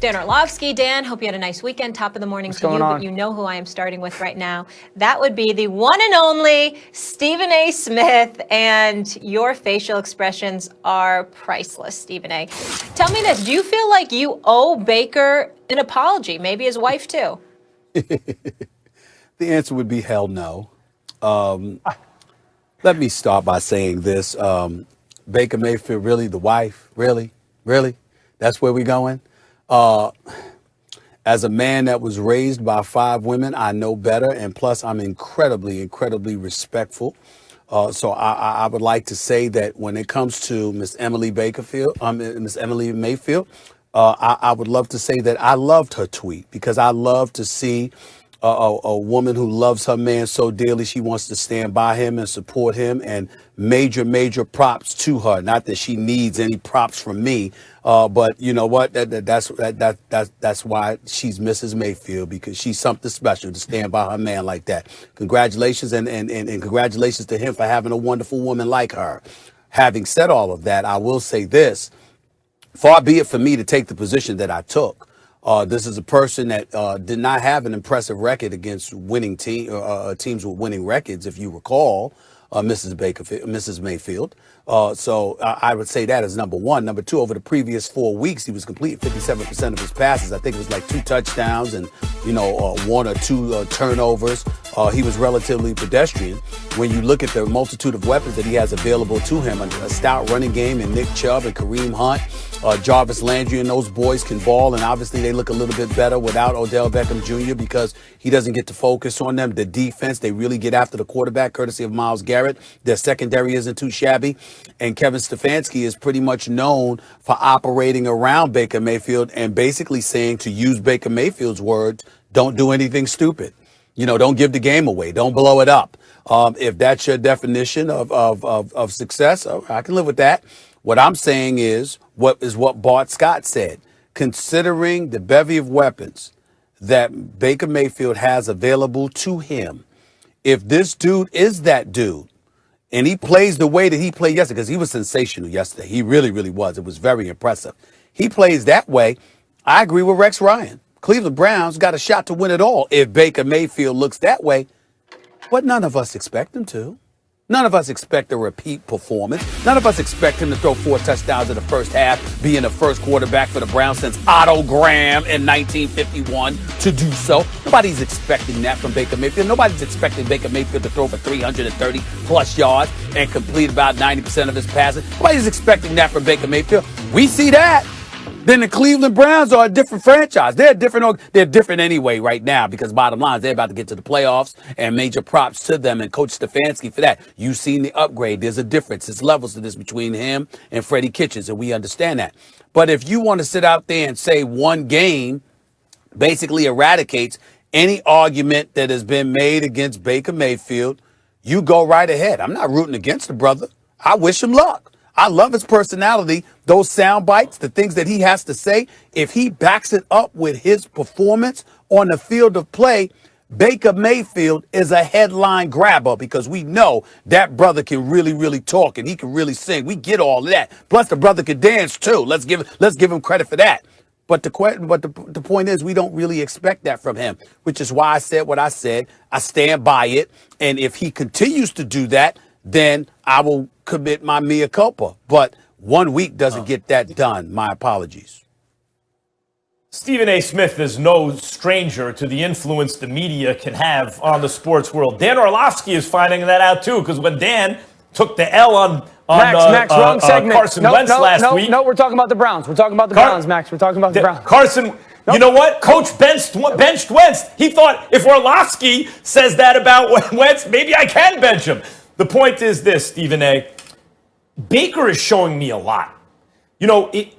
Dan Orlovsky. Dan, hope you had a nice weekend. Top of the morning to you, but you know who I am starting with right now. That would be the one and only Stephen A. Smith, and your facial expressions are priceless, Stephen A. Tell me this, do you feel like you owe Baker an apology, maybe his wife too? The answer would be hell no. Let me start by saying this. Baker Mayfield, really, the wife? Really? That's where we're going? As a man that was raised by 5 women, I know better. And plus, I'm incredibly respectful. So I would like to say that when it comes to Miss Emily Mayfield, I would love to say that I loved her tweet, because I love to see a woman who loves her man so dearly she wants to stand by him and support him, and major props to her. Not that she needs any props from me, but you know what? That's why she's Mrs. Mayfield, because she's something special to stand by her man like that. Congratulations, and congratulations to him for having a wonderful woman like her. Having said all of that, I will say this: far be it for me to take the position that I took. This is a person that did not have an impressive record against winning teams with winning records, if you recall, Mrs. Mayfield. So I would say that as number one. Number two, over the previous 4 weeks, he was completing 57% of his passes. I think it was like 2 touchdowns and, 1 or 2 turnovers. He was relatively pedestrian. When you look at the multitude of weapons that he has available to him, a stout running game in Nick Chubb and Kareem Hunt, Jarvis Landry and those boys can ball, and obviously they look a little bit better without Odell Beckham Jr. because he doesn't get to focus on them. The defense, they really get after the quarterback, courtesy of Myles Garrett. Their secondary isn't too shabby, and Kevin Stefanski is pretty much known for operating around Baker Mayfield and basically saying, to use Baker Mayfield's words, don't do anything stupid. Don't give the game away. Don't blow it up. If that's your definition of success, I can live with that. What I'm saying is what Bart Scott said. Considering the bevy of weapons that Baker Mayfield has available to him, if this dude is that dude, and he plays the way that he played yesterday, because he was sensational yesterday. He really was. It was very impressive. He plays that way. I agree with Rex Ryan. Cleveland Browns got a shot to win it all if Baker Mayfield looks that way. But none of us expect him to. None of us expect a repeat performance. None of us expect him to throw 4 touchdowns in the first half, being the first quarterback for the Browns since Otto Graham in 1951 to do so. Nobody's expecting that from Baker Mayfield. Nobody's expecting Baker Mayfield to throw for 330 plus yards and complete about 90% of his passes. Nobody's expecting that from Baker Mayfield. We see that. Then the Cleveland Browns are a different franchise. They're different anyway right now, because bottom line is they're about to get to the playoffs, and major props to them and Coach Stefanski for that. You've seen the upgrade. There's a difference. There's levels to this between him and Freddie Kitchens, and we understand that. But if you want to sit out there and say one game basically eradicates any argument that has been made against Baker Mayfield, you go right ahead. I'm not rooting against the brother. I wish him luck. I love his personality, those sound bites, the things that he has to say. If he backs it up with his performance on the field of play, Baker Mayfield is a headline grabber, because we know that brother can really talk, and he can really sing. We get all of that. Plus, the brother could dance too. Let's give him credit for that. But the point is, we don't really expect that from him, which is why I said what I said. I stand by it, and if he continues to do that, then I will commit my mea culpa. But 1 week doesn't get that done. My apologies. Stephen A. Smith is no stranger to the influence the media can have on the sports world. Dan Orlovsky is finding that out too, because when Dan took the L on Max, wrong segment. Carson Wentz last week. No, we're talking about the Browns. We're talking about the Browns, Max. We're talking about the Browns. Carson, you know what? Coach benched Wentz. He thought, if Orlovsky says that about Wentz, maybe I can bench him. The point is this, Stephen A. Baker is showing me a lot. And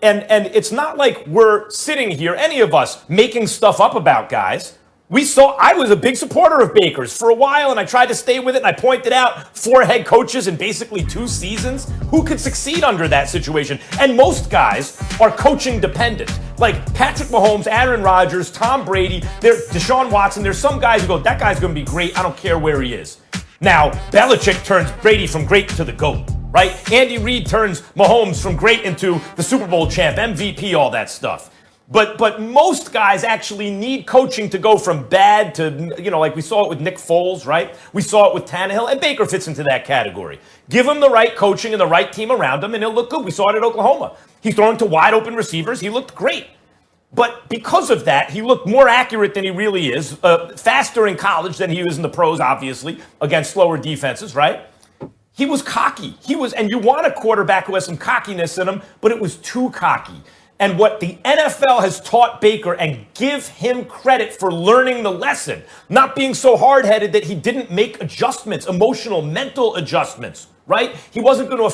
it's not like we're sitting here, any of us, making stuff up about guys. I was a big supporter of Baker's for a while, and I tried to stay with it, and I pointed out 4 head coaches in basically 2 seasons who could succeed under that situation. And most guys are coaching dependent. Like Patrick Mahomes, Aaron Rodgers, Tom Brady, Deshaun Watson. There's some guys who go, that guy's going to be great. I don't care where he is. Now, Belichick turns Brady from great to the GOAT, right? Andy Reid turns Mahomes from great into the Super Bowl champ, MVP, all that stuff. But most guys actually need coaching to go from bad to, like we saw it with Nick Foles, right? We saw it with Tannehill, and Baker fits into that category. Give him the right coaching and the right team around him, and he'll look good. We saw it at Oklahoma. He's throwing to wide open receivers. He looked great. But because of that, he looked more accurate than he really is, faster in college than he was in the pros, obviously, against slower defenses, right? He was cocky. And you want a quarterback who has some cockiness in him, but it was too cocky. And what the NFL has taught Baker, and give him credit for learning the lesson, not being so hard-headed that he didn't make adjustments, emotional, mental adjustments, right? He wasn't going to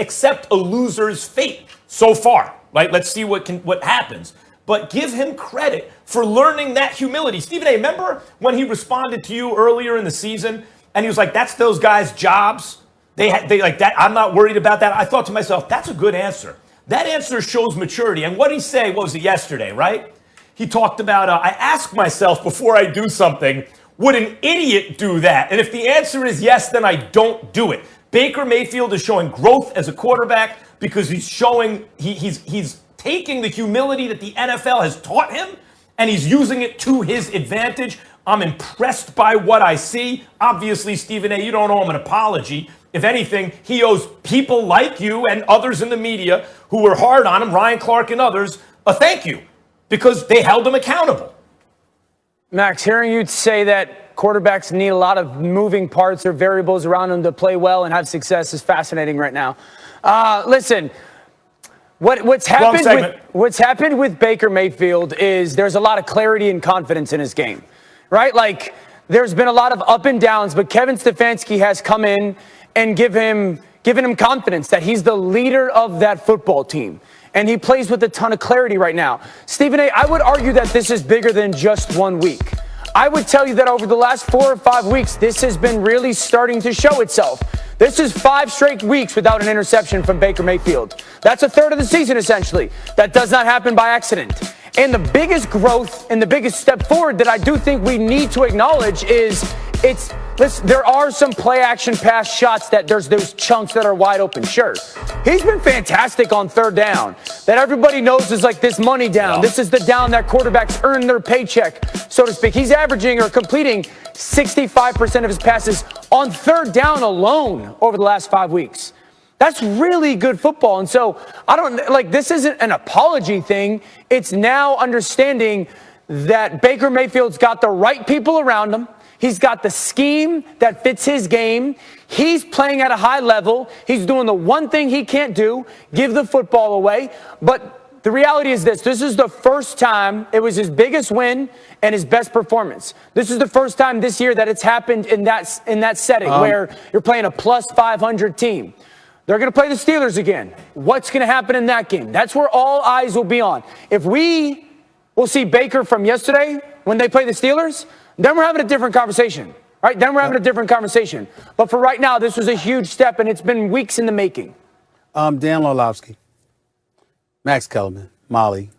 accept a loser's fate so far, right? Let's see what happens. But give him credit for learning that humility. Stephen A., remember when he responded to you earlier in the season, and he was like, that's those guys' jobs? They like that. I'm not worried about that. I thought to myself, that's a good answer. That answer shows maturity. And what did he say? What was it, yesterday, right? He talked about, I ask myself before I do something, would an idiot do that? And if the answer is yes, then I don't do it. Baker Mayfield is showing growth as a quarterback because he's showing, he's taking the humility that the NFL has taught him, and he's using it to his advantage. I'm impressed by what I see. Obviously, Stephen A., you don't owe him an apology. If anything, he owes people like you and others in the media who were hard on him, Ryan Clark and others, a thank you because they held him accountable. Max, hearing you say that quarterbacks need a lot of moving parts or variables around them to play well and have success is fascinating right now. Listen, what's happened with Baker Mayfield is there's a lot of clarity and confidence in his game, right? Like, there's been a lot of up and downs, but Kevin Stefanski has come in and given him confidence that he's the leader of that football team. And he plays with a ton of clarity right now. Stephen A., I would argue that this is bigger than just 1 week. I would tell you that over the last 4 or 5 weeks, this has been really starting to show itself. This is 5 straight weeks without an interception from Baker Mayfield. That's a third of the season, essentially. That does not happen by accident. And the biggest growth and the biggest step forward that I do think we need to acknowledge is there are some play action pass shots that there's those chunks that are wide open. Sure. He's been fantastic on third down. That everybody knows is like this money down. This is the down that quarterbacks earn their paycheck, so to speak. He's averaging or completing 65% of his passes on third down alone over the last 5 weeks. That's really good football. And so this isn't an apology thing. It's now understanding that Baker Mayfield's got the right people around him. He's got the scheme that fits his game. He's playing at a high level. He's doing the one thing he can't do, give the football away. But the reality is this is the first time it was his biggest win and his best performance. This is the first time this year that it's happened in that setting where you're playing a plus 500 team. They're going to play the Steelers again. What's going to happen in that game? That's where all eyes will be on. If we will see Baker from yesterday when they play the Steelers, then we're having a different conversation, right? Then we're having a different conversation. But for right now, this was a huge step, and it's been weeks in the making. Dan Lorlovsky, Max Kellerman, Molly.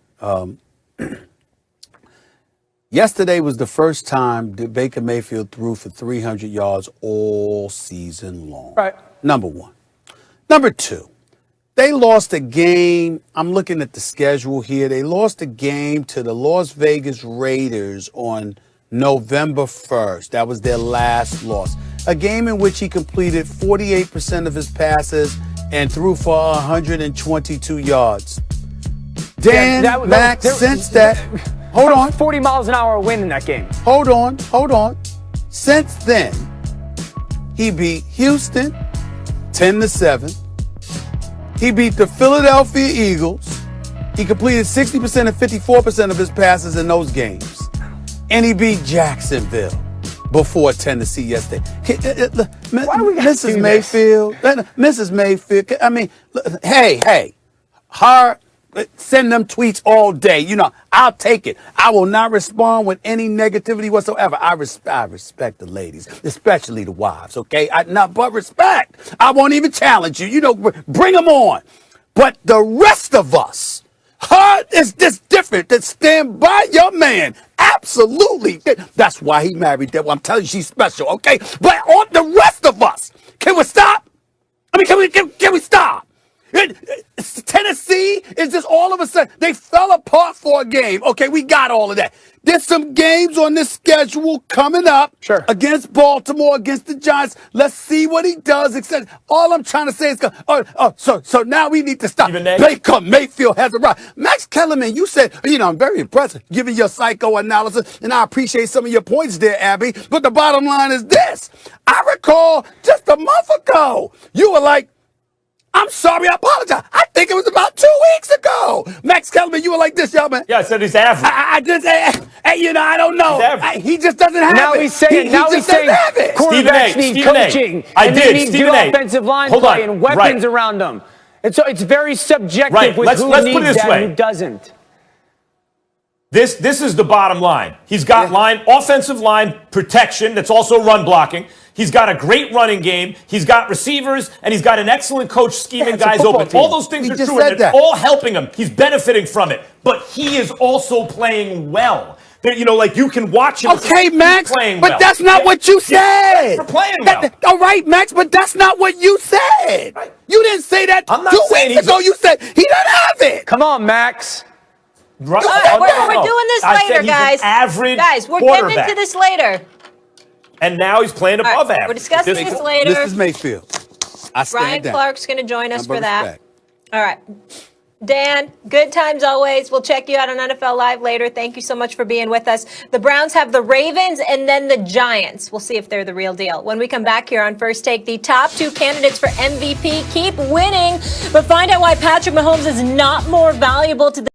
Yesterday was the first time that Baker Mayfield threw for 300 yards all season long. Right. Number one. Number two, they lost a game. I'm looking at the schedule here. They lost a game to the Las Vegas Raiders on November 1st. That was their last loss. A game in which he completed 48% of his passes and threw for 122 yards. Dan, hold on. 40 miles an hour win in that game. Hold on. Since then, he beat Houston 10-7. He beat the Philadelphia Eagles. He completed 60% and 54% of his passes in those games. And he beat Jacksonville before Tennessee yesterday. Mrs. Mayfield, I mean, hey, send them tweets all day. I'll take it. I will not respond with any negativity whatsoever. I respect the ladies, especially the wives, okay? But respect. I won't even challenge you. Bring them on. But the rest of us, is this different than stand by your man. Absolutely. That's why he married that. I'm telling you, she's special, okay? But on the rest of us, can we stop? I mean, can we stop? Tennessee is just all of a sudden, they fell apart for a game. Okay, we got all of that. There's some games on this schedule coming up against Baltimore, against the Giants. Let's see what he does. All I'm trying to say is, so now we need to stop. Baker Mayfield has arrived. Max Kellerman, you said, I'm very impressed giving your psychoanalysis, and I appreciate some of your points there, Abby. But the bottom line is this. I recall just a month ago, you were like, I'm sorry, I apologize. I think it was about 2 weeks ago. Max Kellerman, you were like this, y'all, man. Yeah, I said he's average. I don't know. He just doesn't have now it. He's saying, quarterbacks need coaching. They need good offensive line play and weapons around them. And so it's very subjective with who needs that and who doesn't. This is the bottom line. He's got offensive line protection that's also run blocking. He's got a great running game. He's got receivers, and he's got an excellent coach scheming guys open. All those things are true, and it's all helping him. He's benefiting from it. But he is also playing well. You can watch him. Okay, Max, but that's not what you said. We're playing well. All right, Max, but that's not what you said. Right. You didn't say that 2 weeks ago. You said he doesn't have it. Come on, Max. Right. We're doing this later, guys. Guys, we're getting into this later. And now he's playing above average. We're discussing this later. This is Mayfield. Ryan Clark's going to join us for that. All right. Dan, good times always. We'll check you out on NFL Live later. Thank you so much for being with us. The Browns have the Ravens and then the Giants. We'll see if they're the real deal. When we come back here on First Take, the top 2 candidates for MVP keep winning, but find out why Patrick Mahomes is not more valuable to the